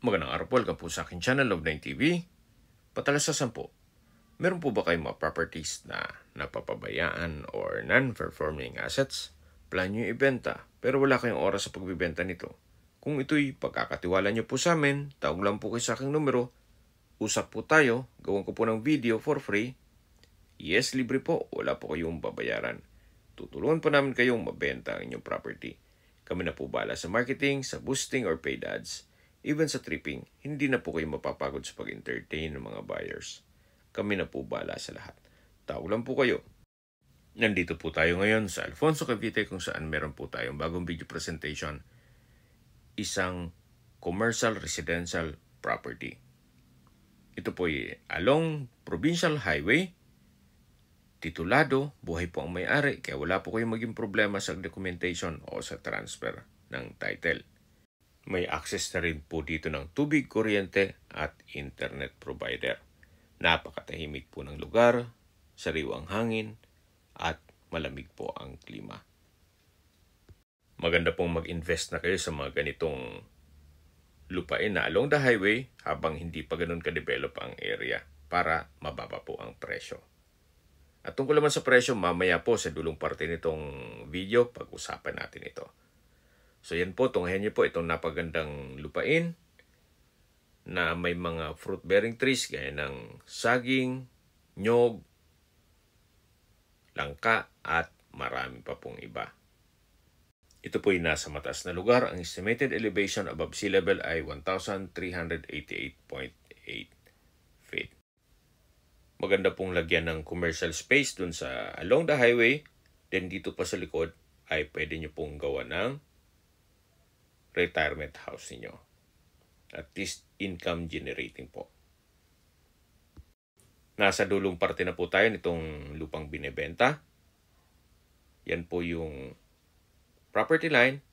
Magandang araw po, welcome po sa aking channel, Love9 TV. Patalasasan po, meron po ba kayong mga properties na napapabayaan or non-performing assets? Plan nyo ibenta, pero wala kayong oras sa pagbibenta nito. Kung ito'y pagkakatiwala nyo po sa amin, tawag lang po kayo sa aking numero, usap po tayo, gawin ko po ng video for free. Yes, libre po, wala po kayong babayaran. Tutulungan po namin kayong mabenta ang inyong property. Kami na po bahala sa marketing, sa boosting or paid ads. Even sa tripping, hindi na po kayo mapapagod sa pag-entertain ng mga buyers. Kami na po bahala sa lahat. Tawag lang po kayo. Nandito po tayo ngayon sa Alfonso, Cavite kung saan meron po tayong bagong video presentation. Isang commercial residential property. Ito po ay along Provincial Highway. Titulado, buhay po ang may-ari kaya wala po kayong maging problema sa documentation o sa transfer ng title. May access na rin po dito ng tubig, kuryente at internet provider. Napakatahimik po ng lugar, sariwang hangin at malamig po ang klima. Maganda pong mag-invest na kayo sa mga ganitong lupain na along the highway habang hindi pa ganun ka-develop ang area para mababa po ang presyo. At tungkol naman sa presyo, mamaya po sa dulong parte nitong video, pag-usapan natin ito. So yan po, tunghayan niyo po itong napagandang lupain na may mga fruit-bearing trees gaya ng saging, nyog, langka at marami pa pong iba. Ito po ay nasa mataas na lugar. Ang estimated elevation above sea level ay 1,388.8 feet. Maganda pong lagyan ng commercial space dun sa along the highway. Then dito pa sa likod ay pwede nyo pong gawa ng retirement house niyo. At least income generating po. Nasa dulong parte na po tayo nitong lupang binebenta. Yan po yung property line.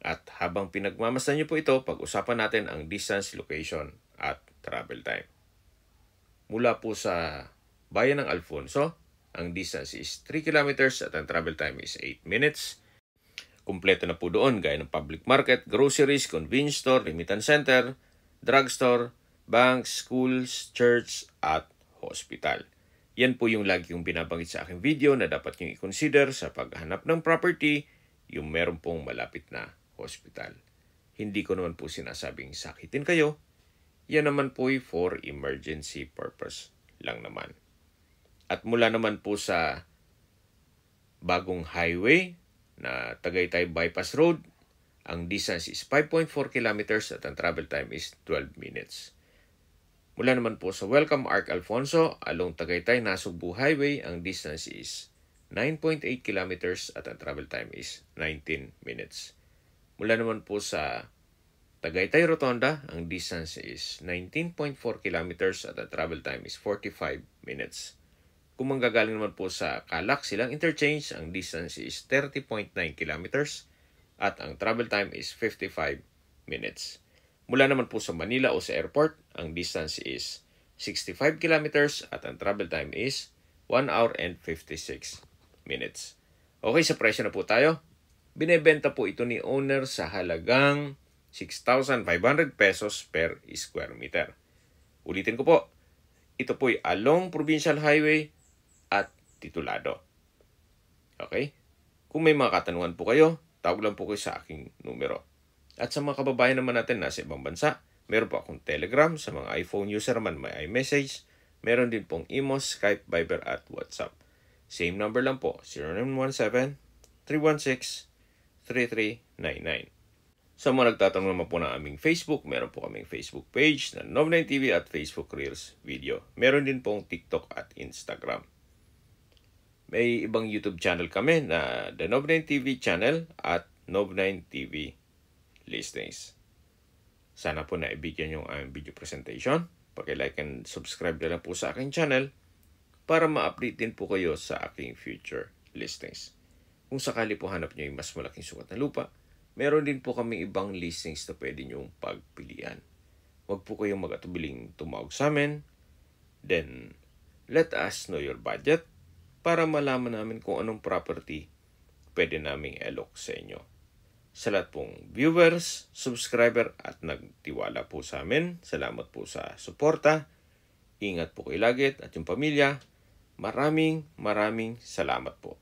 At habang pinagmamasdan niyo po ito, pag-usapan natin ang distance, location at travel time. Mula po sa bayan ng Alfonso, ang distance is 3 kilometers at ang travel time is 8 minutes. Kumpleto na po doon gaya ng public market, groceries, convenience store, remittance center, drugstore, banks, schools, church, at hospital. Yan po yung lagi kong binabanggit sa aking video na dapat nyo i-consider sa paghanap ng property, yung meron pong malapit na hospital. Hindi ko naman po sinasabing sakitin kayo. Yan naman po for emergency purpose lang naman. At mula naman po sa bagong highway na Tagaytay Bypass Road, ang distance is 5.4 kilometers at ang travel time is 12 minutes. Mula naman po sa Welcome Arc Alfonso, along Tagaytay Nasugbu Highway, ang distance is 9.8 kilometers at ang travel time is 19 minutes. Mula naman po sa Tagaytay Rotonda, ang distance is 19.4 kilometers at ang travel time is 45 minutes. Kung manggagaling naman po sa Calac Silang Interchange, ang distance is 30.9 kilometers at ang travel time is 55 minutes. Mula naman po sa Manila o sa airport, ang distance is 65 kilometers at ang travel time is 1 hour and 56 minutes. Okay, sa presyo na po tayo. Binebenta po ito ni owner sa halagang 6,500 pesos per square meter. Ulitin ko po, ito po ay along Provincial Highway at titulado. Okay? Kung may mga katanungan po kayo, tawag lang po kayo sa aking numero. At sa mga kababayan naman natin nasa ibang bansa, meron po akong Telegram. Sa mga iPhone user naman may iMessage. Meron din pong Imo, Skype, Viber at WhatsApp. Same number lang po, 0917-316-3399. Sa mga nagtatanong naman po ng aming Facebook, meron po kaming Facebook page na Love9 TV at Facebook Reels Video. Meron din pong TikTok at Instagram. May ibang YouTube channel kami na The Love9 TV channel at Love9 TV Listings. Sana po naibigyan yung aming video presentation. Paki-like and subscribe na lang po sa aking channel para ma-update din po kayo sa aking future listings. Kung sakali po hanap nyo yung mas malaking sukat na lupa, meron din po kami ibang listings na pwede nyong pagpilian. Huwag po kayong mag-atubiling tumawag sa amin. Then, let us know your budget para malaman namin kung anong property pwede naming i-alok sa inyo. Sa lahat pong viewers, subscriber at nagtiwala po sa amin, salamat po sa suporta. Ingat po kayo lagi at yung pamilya. Maraming salamat po.